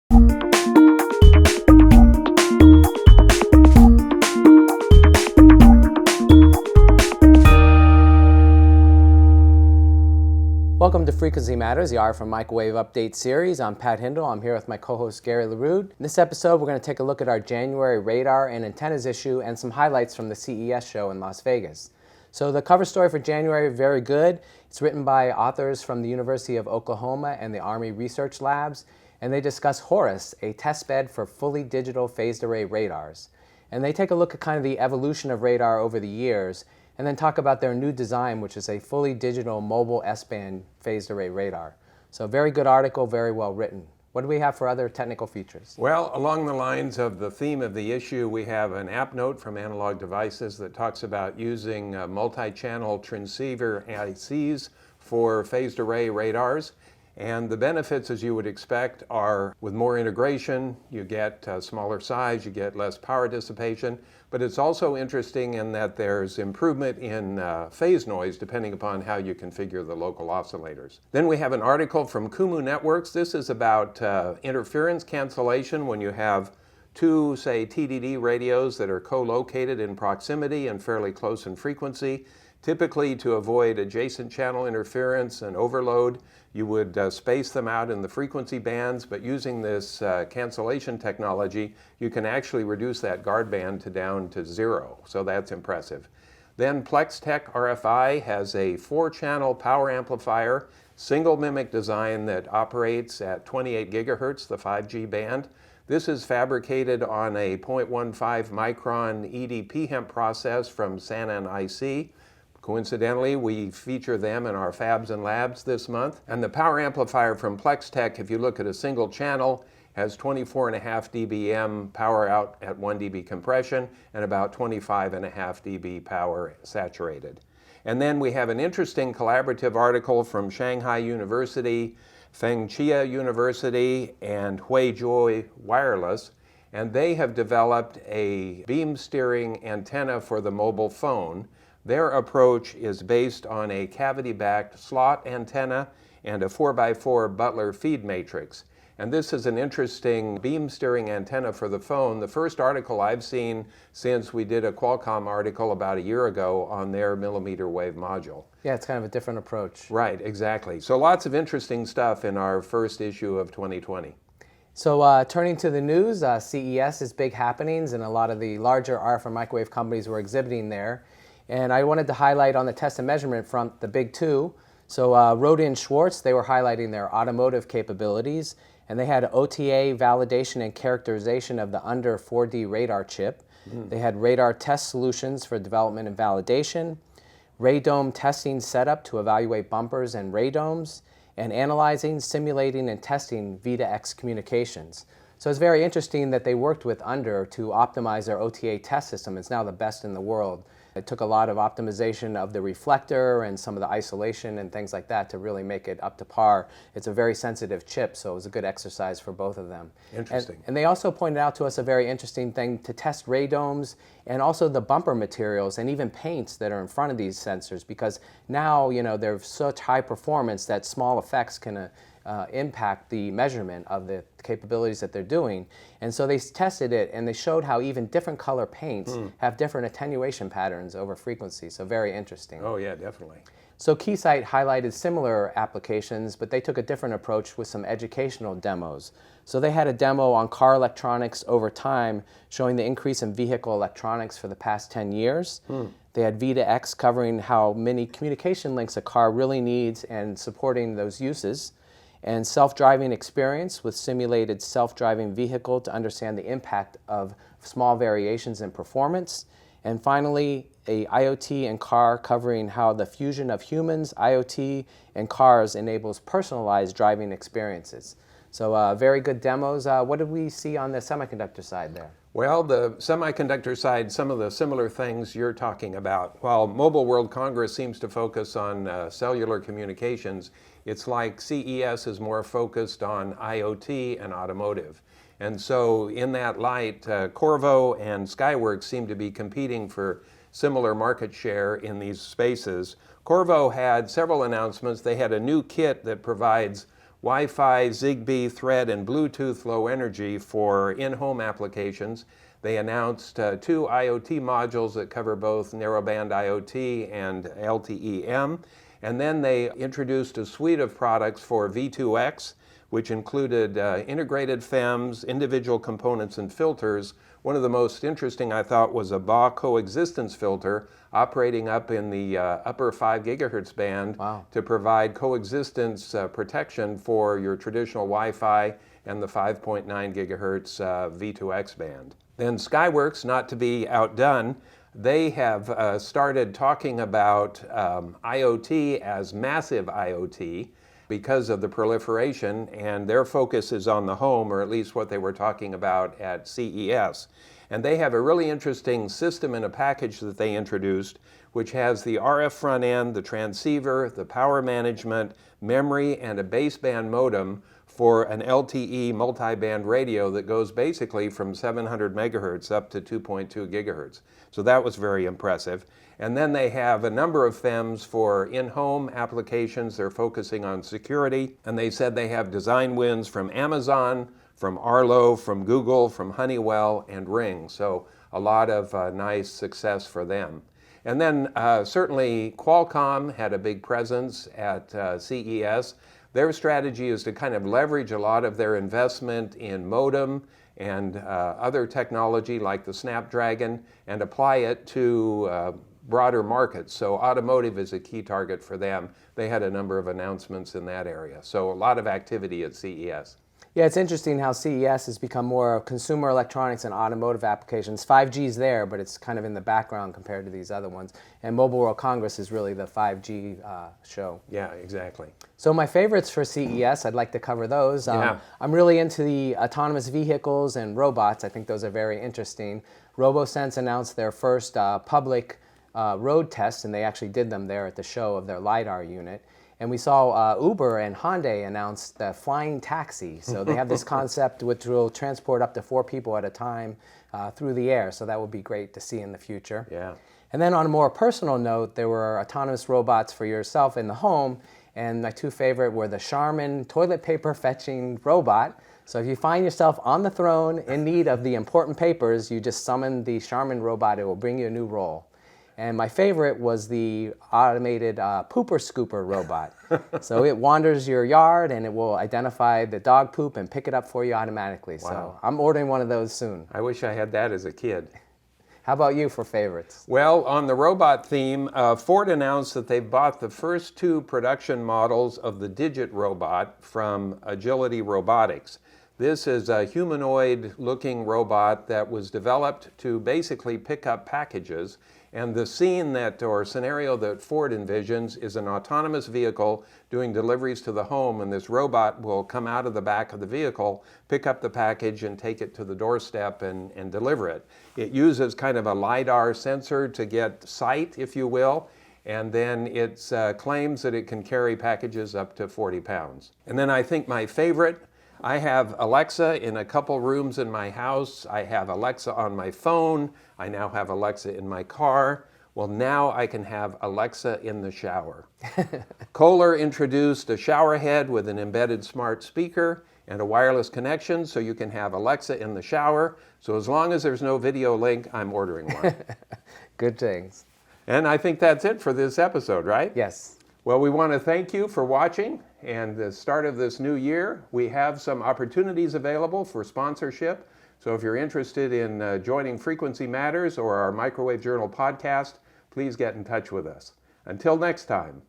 Welcome to Frequency Matters, the RF and Microwave Update Series. I'm Pat Hindle. I'm here with my co-host Gary LaRue. In this episode, we're going to take a look at our January radar and antennas issue and some highlights from the CES show in Las Vegas. So the cover story for January, very good. It's written by authors from the University of Oklahoma and the Army Research Labs, and they discuss Horus, a test bed for fully digital phased array radars. And they take a look at kind of the evolution of radar over the years, and then talk about their new design, which is a fully digital mobile S-band phased array radar. So very good article, very well written. What do we have for other technical features? Well, along the lines of the theme of the issue, we have an app note from Analog Devices that talks about using multi-channel transceiver ICs for phased array radars. And the benefits, as you would expect, are with more integration, you get smaller size, you get less power dissipation, but it's also interesting in that there's improvement in phase noise depending upon how you configure the local oscillators. Then we have an article from Kumu Networks. This is about interference cancellation when you have two, say, TDD radios that are co-located in proximity and fairly close in frequency. Typically, to avoid adjacent channel interference and overload, you would space them out in the frequency bands, but using this cancellation technology, you can actually reduce that guard band down to 0, so that's impressive. Then PlexTech RFI has a 4-channel power amplifier, single MMIC design that operates at 28 gigahertz, the 5G band. This is fabricated on a 0.15 micron EDP hemp process from Sanan IC. Coincidentally, we feature them in our Fabs and Labs this month. And the power amplifier from PlexTech, if you look at a single channel, has 24.5 dBm power out at 1 dB compression and about 25.5 dB power saturated. And then we have an interesting collaborative article from Shanghai University, Fengchia University, and Huizhou Wireless. And they have developed a beam steering antenna for the mobile phone. Their approach is based on a cavity-backed slot antenna and a 4x4 Butler feed matrix. And this is an interesting beam steering antenna for the phone. The first article I've seen since we did a Qualcomm article about a year ago on their millimeter wave module. Yeah, it's kind of a different approach. Right, exactly. So lots of interesting stuff in our first issue of 2020. So turning to the news, CES is big happenings, and a lot of the larger RF and microwave companies were exhibiting there. And I wanted to highlight on the test and measurement front the big two. So Rohde & Schwarz, they were highlighting their automotive capabilities, and they had OTA validation and characterization of the under 4D radar chip. They had radar test solutions for development and validation, radome testing setup to evaluate bumpers and radomes, and analyzing, simulating, and testing V2X communications. So it's very interesting that they worked with Under to optimize their OTA test system. It's now the best in the world. It took a lot of optimization of the reflector and some of the isolation and things like that to really make it up to par. It's a very sensitive chip, so it was a good exercise for both of them. Interesting. And they also pointed out to us a very interesting thing to test radomes and also the bumper materials and even paints that are in front of these sensors, because now, you know, they're such high performance that small effects can impact the measurement of the capabilities that they're doing. And so they tested it, and they showed how even different color paints have different attenuation patterns over frequency. So very interesting. Oh yeah, definitely. So Keysight highlighted similar applications, but they took a different approach with some educational demos. So they had a demo on car electronics over time, showing the increase in vehicle electronics for the past 10 years. They had V2X covering how many communication links a car really needs and supporting those uses. And self-driving experience with simulated self-driving vehicle to understand the impact of small variations in performance. And finally, a IoT and car covering how the fusion of humans, IoT, and cars enables personalized driving experiences. So very good demos. What did we see on the semiconductor side there? Well, the semiconductor side, some of the similar things you're talking about. While Mobile World Congress seems to focus on cellular communications, it's like CES is more focused on IoT and automotive. And so in that light, Qorvo and Skyworks seem to be competing for similar market share in these spaces. Qorvo had several announcements. They had a new kit that provides Wi-Fi, Zigbee, Thread, and Bluetooth Low Energy for in-home applications. They announced 2 IoT modules that cover both narrowband IoT and LTE-M. And then they introduced a suite of products for V2X, which included integrated FEMs, individual components, and filters. One of the most interesting, I thought, was a BAW coexistence filter operating up in the upper 5 gigahertz band. Wow. To provide coexistence protection for your traditional Wi-Fi and the 5.9 gigahertz V2X band. Then Skyworks, not to be outdone, they have started talking about IoT as massive IoT because of the proliferation, and their focus is on the home, or at least what they were talking about at CES. And they have a really interesting system in a package that they introduced, which has the RF front end, the transceiver, the power management, memory, and a baseband modem for an LTE multi-band radio that goes basically from 700 megahertz up to 2.2 gigahertz. So that was very impressive. And then they have a number of FEMs for in-home applications. They're focusing on security. And they said they have design wins from Amazon, from Arlo, from Google, from Honeywell, and Ring. So a lot of nice success for them. And then certainly Qualcomm had a big presence at CES. Their strategy is to kind of leverage a lot of their investment in modem and other technology like the Snapdragon and apply it to broader markets. So automotive is a key target for them. They had a number of announcements in that area. So a lot of activity at CES. Yeah, it's interesting how CES has become more consumer electronics and automotive applications. 5G's there, but it's kind of in the background compared to these other ones. And Mobile World Congress is really the 5G show. Yeah, exactly. So my favorites for CES, I'd like to cover those. Yeah. I'm really into the autonomous vehicles and robots. I think those are very interesting. RoboSense announced their first public road tests, and they actually did them there at the show of their LiDAR unit. And we saw Uber and Hyundai announce the flying taxi. So they have this concept which will transport up to 4 people at a time through the air. So that will be great to see in the future. Yeah. And then on a more personal note, there were autonomous robots for yourself in the home. And my 2 favorite were the Charmin toilet paper fetching robot. So if you find yourself on the throne in need of the important papers, you just summon the Charmin robot. It will bring you a new roll. And my favorite was the automated pooper scooper robot. So it wanders your yard and it will identify the dog poop and pick it up for you automatically. Wow. So I'm ordering one of those soon. I wish I had that as a kid. How about you for favorites? Well, on the robot theme, Ford announced that they bought the first 2 production models of the Digit robot from Agility Robotics. This is a humanoid-looking robot that was developed to basically pick up packages. And the scene or scenario that Ford envisions is an autonomous vehicle doing deliveries to the home, and this robot will come out of the back of the vehicle, pick up the package, and take it to the doorstep and deliver it. It uses kind of a LiDAR sensor to get sight, if you will, and then it claims that it can carry packages up to 40 pounds. And then I think my favorite, I have Alexa in a couple rooms in my house. I have Alexa on my phone. I now have Alexa in my car. Well, now I can have Alexa in the shower. Kohler introduced a shower head with an embedded smart speaker and a wireless connection, so you can have Alexa in the shower. So as long as there's no video link, I'm ordering one. Good things. And I think that's it for this episode, right? Yes. Well, we want to thank you for watching. And the start of this new year, we have some opportunities available for sponsorship. So if you're interested in joining Frequency Matters or our Microwave Journal podcast, please get in touch with us. Until next time.